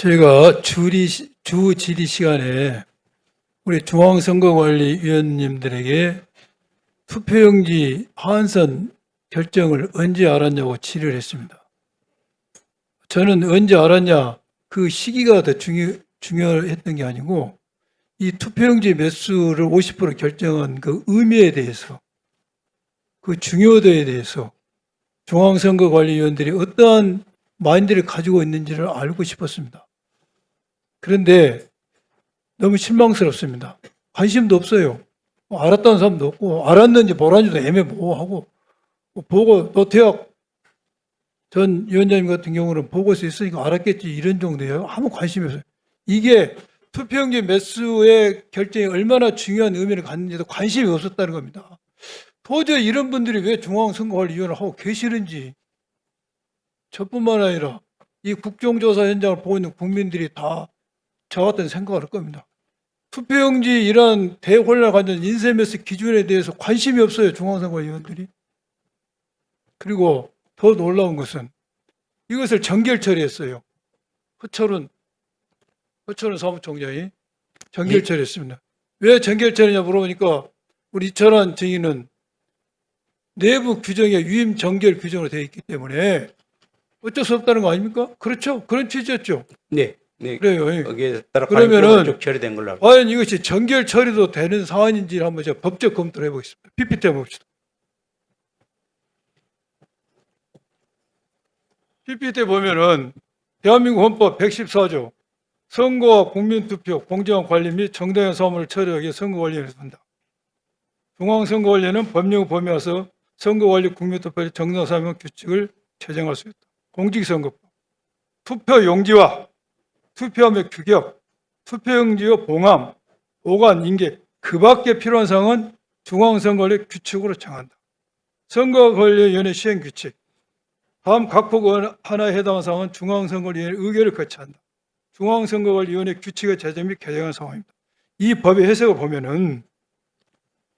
저희가 주 질의 시간에 우리 중앙선거관리위원님들에게 투표용지 하한선 결정을 언제 알았냐고 질의를 했습니다. 저는 언제 알았냐, 그 시기가 더 중요했던 게 아니고 이 투표용지 매수를 50% 결정한 그 의미에 대해서, 그 중요도에 대해서 중앙선거관리위원들이 어떠한 마인드를 가지고 있는지를 알고 싶었습니다. 그런데 너무 실망스럽습니다. 관심도 없어요. 알았다는 사람도 없고, 알았는지 몰랐는지도 애매모호하고, 보고 노태학 전 위원장님 같은 경우는 보고서 있으니까 알았겠지, 이런 정도예요. 아무 관심이 없어요. 이게 투표용지 매수의 결정이 얼마나 중요한 의미를 갖는지도 관심이 없었다는 겁니다. 도저히 이런 분들이 왜 중앙선거관리위원을 하고 계시는지, 저뿐만 아니라 이 국정조사 현장을 보고 있는 국민들이 다 저 같은 생각을 할 겁니다. 투표용지 이런 대혼란을 갖는 인쇄매수 기준에 대해서 관심이 없어요, 중앙선거위원들이. 그리고 더 놀라운 것은 이것을 정결 처리했어요. 허철은 사무총장이 정결 처리했습니다. 왜 정결 처리냐 물어보니까 우리 이철환 증인은 내부 규정에 위임 정결 규정으로 되어 있기 때문에 어쩔 수 없다는 거 아닙니까? 그렇죠? 그런 취지였죠. 네, 네. 그래요. 거기에 따라 그러면은 쭉 처리된 걸로 알고. 과연 이것이 정결 처리도 되는 사안인지를 한번 제가 법적 검토를 해보겠습니다. PPT 해봅시다. PPT 보면은 대한민국 헌법 114조 선거와 국민투표, 공정한 관리 및 정당한 사무를 처리하기 위해 선거관리위원회를 한다. 중앙선거관리는 법령 범위에서 선거관리 국민투표의 정당 사무 규칙을 제정할 수 있다. 공직선거법, 투표용지와 투표함의 규격, 투표용지의 봉함, 보관, 인계, 그 밖에 필요한 사항은 중앙선거관리 규칙으로 정한다. 선거관리위원회 시행규칙, 다음 각폭 하나에 해당하는 사항은 중앙선거관리위원회 의결을 거쳐야 한다. 중앙선거관리위원회 규칙의 제정 및 개정한 상황입니다. 이 법의 해석을 보면은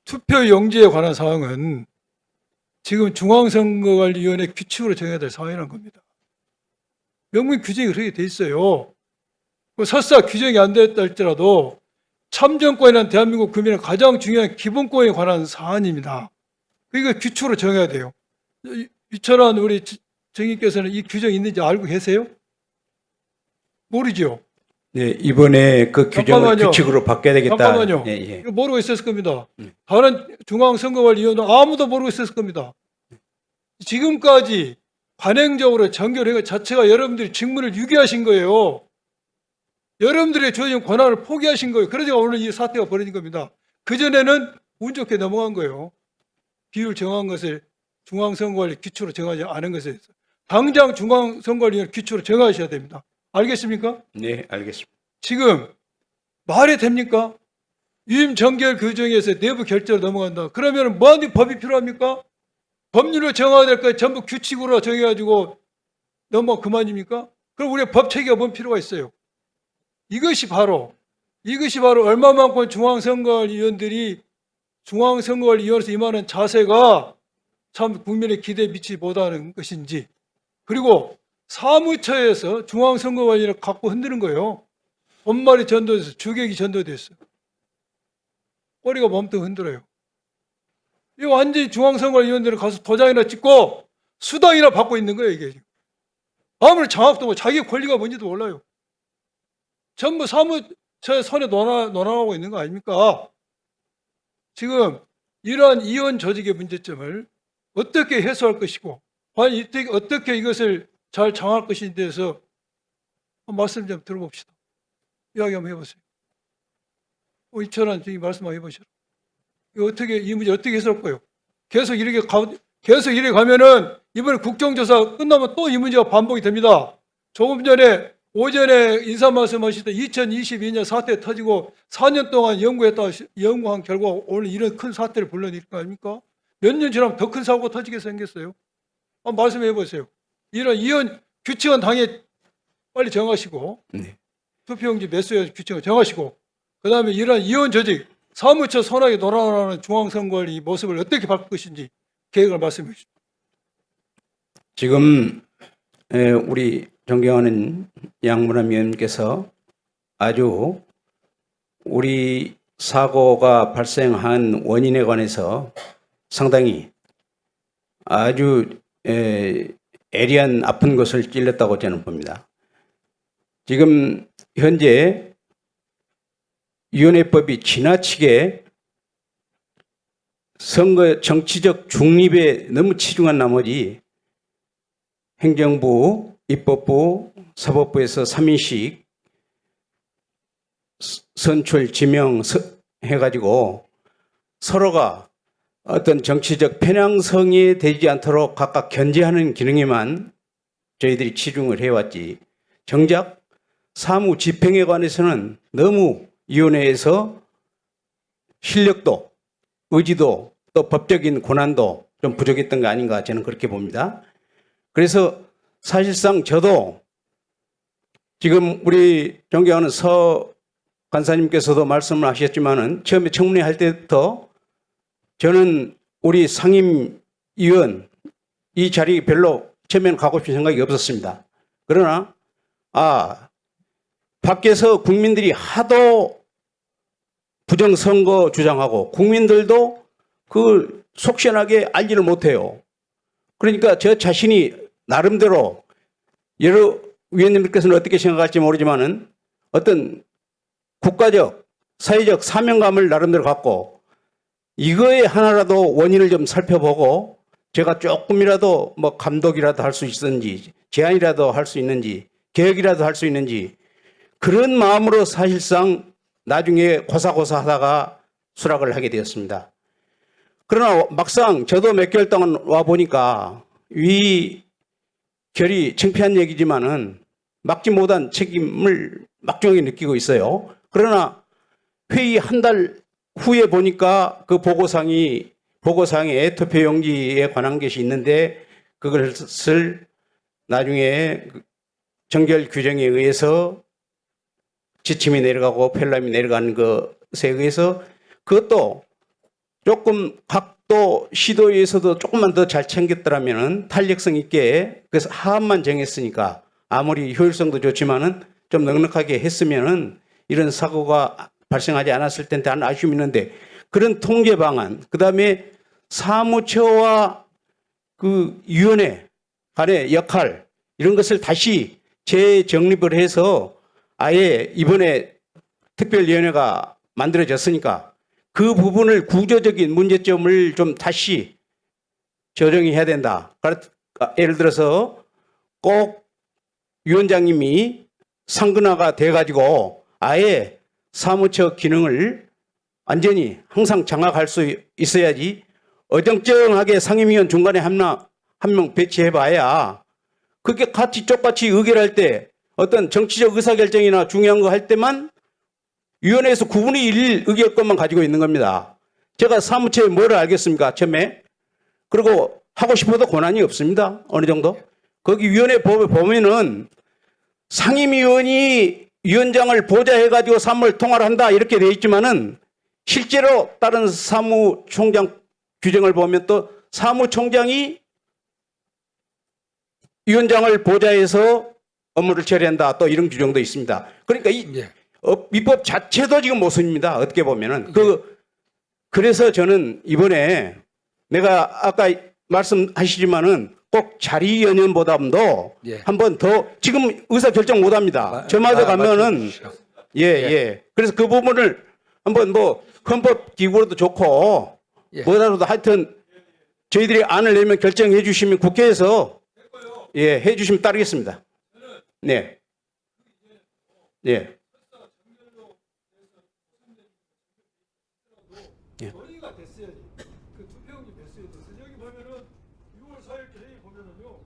투표용지에 관한 사항은 지금 중앙선거관리위원회 규칙으로 정해야 될 사항이라는 겁니다. 명문 규정이 그렇게 돼 있어요. 설사 규정이 안 됐다 할지라도 참정권이란 대한민국 국민의 가장 중요한 기본권에 관한 사안입니다. 이거 규칙으로 정해야 돼요. 이철환 우리 정의께서는 이 규정이 있는지 알고 계세요? 모르죠. 네, 이번에 그 규정을 잠깐만요. 규칙으로 바뀌어야 되겠다. 잠깐만요. 예, 예. 이거 모르고 있었을 겁니다. 다른 중앙선거관리위원은 아무도 모르고 있었을 겁니다. 지금까지 관행적으로 정결한 것 자체가 여러분들이 직무를 유기하신 거예요. 여러분들의 주어진 권한을 포기하신 거예요. 그러니까 오늘 이 사태가 벌어진 겁니다. 그전에는 운 좋게 넘어간 거예요. 비율 정한 것을 중앙선거관리 규칙으로 정하지 않은 것에 대해서. 당장 중앙선거관리위원회 규칙으로 정하셔야 됩니다. 알겠습니까? 네, 알겠습니다. 지금 말이 됩니까? 위임 정결 규정에서 내부 결정으로 넘어간다. 그러면 뭐하는 법이 필요합니까? 법률로 정해야 될 거 전부 규칙으로 정해가지고 넘어 그만입니까? 그럼 우리가 법 체계가 뭔 필요가 있어요? 이것이 바로 얼마만큼 중앙선거위원들이 중앙선거위원회에서 임하는 자세가 참 국민의 기대에 미치지 못하는 것인지, 그리고 사무처에서 중앙선거관리를 갖고 흔드는 거예요. 본말이 전도돼서 주객이 전도됐어요. 꼬리가 몸통 흔들어요. 이 완전히 중앙선거위원들은 가서 도장이나 찍고 수당이나 받고 있는 거예요, 이게. 아무리 장악도 뭐 자기 권리가 뭔지도 몰라요. 전부 사무처의 손에 논하고 있는 거 아닙니까? 지금 이러한 이원 조직의 문제점을 어떻게 해소할 것이고, 과연 어떻게 이것을 잘 장할 것인지에 대해서 말씀 좀 들어봅시다. 이야기 한번 해보세요. 이철환 증인 말씀 한번 해보시라. 이 문제 어떻게 해소할 거예요? 계속 이렇게 가면은 이번에 국정조사 끝나면 또 이 문제가 반복이 됩니다. 조금 전에 오전에 인사 말씀하실 때 2022년 사태 터지고 4년 동안 연구한 결과 오늘 이런 큰 사태를 불러낼 거 아닙니까? 몇 년 지나면 더 큰 사고가 터지게 생겼어요. 한번 말씀해 보세요. 이런 이원 규칙은 당연히 빨리 정하시고, 네. 투표용지 매수의 규칙을 정하시고, 그 다음에 이런 이원 조직, 사무처 손아귀 놀아나는 중앙선거관리 모습을 어떻게 바꿀 것인지 계획을 말씀해 주십시오. 지금 우리 존경하는 양문환 위원님께서 아주 우리 사고가 발생한 원인에 관해서 상당히 아주 애리한 아픈 것을 찔렀다고 저는 봅니다. 지금 현재 위원회법이 지나치게 선거 정치적 중립에 너무 치중한 나머지 행정부, 입법부, 사법부에서 3인씩 선출, 지명 해가지고 서로가 어떤 정치적 편향성이 되지 않도록 각각 견제하는 기능에만 저희들이 치중을 해왔지, 정작 사무 집행에 관해서는 너무 위원회에서 실력도, 의지도, 또 법적인 권한도 좀 부족했던 거 아닌가 저는 그렇게 봅니다. 그래서 사실상 저도 지금 우리 존경하는 서 간사님께서도 말씀을 하셨지만은 처음에 청문회 할 때부터 저는 우리 상임위원 이 자리 별로 처음에는 가고 싶은 생각이 없었습니다. 그러나 밖에서 국민들이 하도 부정선거 주장하고 국민들도 그 속시원하게 알지를 못해요. 그러니까 저 자신이 나름대로 여러 위원님들께서는 어떻게 생각할지 모르지만은 어떤 국가적, 사회적 사명감을 나름대로 갖고 이거에 하나라도 원인을 좀 살펴보고 제가 조금이라도 뭐 감독이라도 할 수 있는지, 제안이라도 할 수 있는지, 개혁이라도 할 수 있는지 그런 마음으로 사실상 나중에 고사고사 하다가 수락을 하게 되었습니다. 그러나 막상 저도 몇 개월 동안 와 보니까 위 결이 창피한 얘기지만은 막지 못한 책임을 막중하게 느끼고 있어요. 그러나 회의 한 달 후에 보니까 그 보고상에 투표용지에 관한 것이 있는데 그것을 나중에 정결 규정에 의해서 지침이 내려가고 펠람이 내려가는 것에 의해서 그것도 조금 각도 시도에서도 조금만 더 잘 챙겼더라면 탄력성 있게 그래서 하한만 정했으니까 아무리 효율성도 좋지만은 좀 넉넉하게 했으면은 이런 사고가 발생하지 않았을 텐데 하는 아쉬움이 있는데 그런 통제 방안, 그 다음에 사무처와 그 위원회 간의 역할 이런 것을 다시 재정립을 해서 아예 이번에 특별위원회가 만들어졌으니까 그 부분을 구조적인 문제점을 좀 다시 조정해야 된다. 예를 들어서 꼭 위원장님이 상근화가 돼가지고 아예 사무처 기능을 완전히 항상 장악할 수 있어야지 어정쩡하게 상임위원 중간에 한 명 배치해봐야 그게 같이 똑같이 의결할 때 어떤 정치적 의사결정이나 중요한 거 할 때만 위원회에서 9분의 1 의결권만 가지고 있는 겁니다. 제가 사무처에 뭘 알겠습니까? 처음에. 그리고 하고 싶어도 권한이 없습니다. 어느 정도. 거기 위원회 법에 보면은 상임위원이 위원장을 보좌해가지고 사무를 통화를 한다 이렇게 돼 있지만은 실제로 다른 사무총장 규정을 보면 또 사무총장이 위원장을 보좌해서 업무를 처리한다 또 이런 규정도 있습니다. 그러니까 이 입법 자체도 지금 모순입니다. 어떻게 보면은 그래서 저는 이번에 내가 아까 말씀하시지만은 꼭 자리 연연보다도 한 번 더 지금 의사 결정 못 합니다. 저마다 가면은 그래서 그 부분을 한번 뭐 헌법 기구로도 좋고 뭐라도 하여튼 저희들이 안을 내면 결정해 주시면 국회에서 해 주시면 따르겠습니다. 네. 예. 논의가 됐어야지. 그 투표용지 됐어야 됐어. 여기 보면은 6월 4일 계획 보면은요,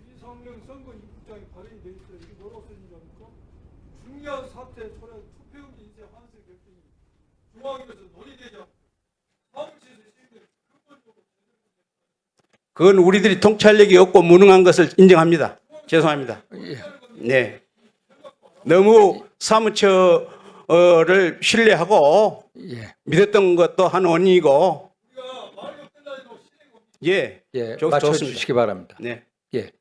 이상명 선거 입국장이 발행이 돼 있어요. 이게 뭐라고 써있는지 압니까? 중요한 사태 초래 투표용지 인쇄 환수 결정이 중앙위에서 논의되지 않고 사무처에서 시행된 근본적으로 그건 우리들이 통찰력이 없고 무능한 것을 인정합니다. 죄송합니다. 네. 너무 사무처를 신뢰하고 믿었던 것도 한 원인이고. 맞춰 좋습니다. 주시기 바랍니다. 네. 예.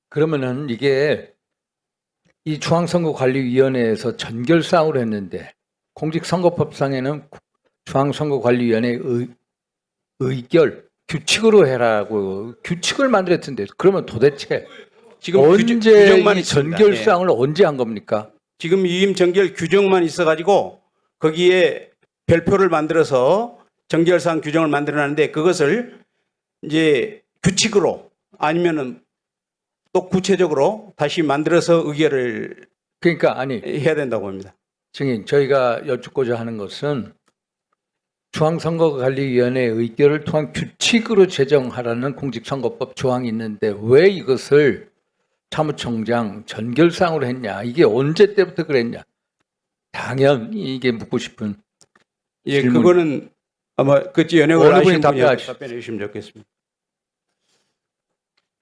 그러면은 이게 이 중앙선거관리위원회에서 전결사항으로 했는데 공직선거법상에는 중앙선거관리위원회 의결 규칙으로 해라고 규칙을 만들었던데 그러면 도대체 지금 언제 규정만 이 있습니다. 전결사항을 언제 한 겁니까? 지금 위임 정결 규정만 있어가지고 거기에 별표를 만들어서 정결사항 규정을 만들어놨는데 그것을 이제 규칙으로 아니면은 또 구체적으로 다시 만들어서 의결을 그러니까 아니 해야 된다고 합니다. 증인 저희가 여쭙고자 하는 것은 중앙선거관리위원회 의결을 통한 규칙으로 제정하라는 공직선거법 조항이 있는데 왜 이것을 사무총장 전결사항으로 했냐? 이게 언제 때부터 그랬냐? 당연히 이게 묻고 싶은 예, 질문. 그거는 아마 그치 연역을 어느 분이 하신 분이 답변하시죠. 답변해 주시면 좋겠습니다.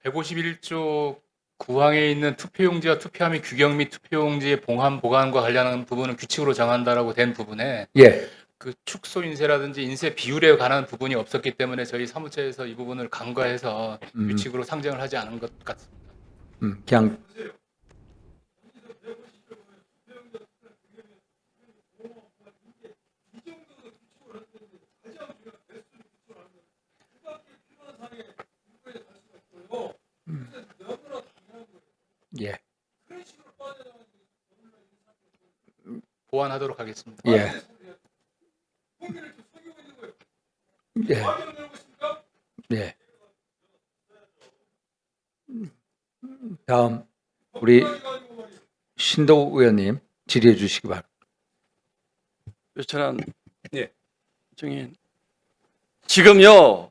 151조 9항에 있는 투표용지와 투표함 및 규격 및 투표용지의 봉함 보관과 관련한 부분은 규칙으로 정한다라고 된 부분에 예. 그 축소 인쇄라든지 인쇄 비율에 관한 부분이 없었기 때문에 저희 사무처에서 이 부분을 간과해서 규칙으로 상정을 하지 않은 것 같습니다. 그냥 예. 보완하도록 하겠습니다. 예. 예. 예. 다음 우리 신도욱 의원님 질의해 주시기 바랍니다. 유철한 예. 증인 지금요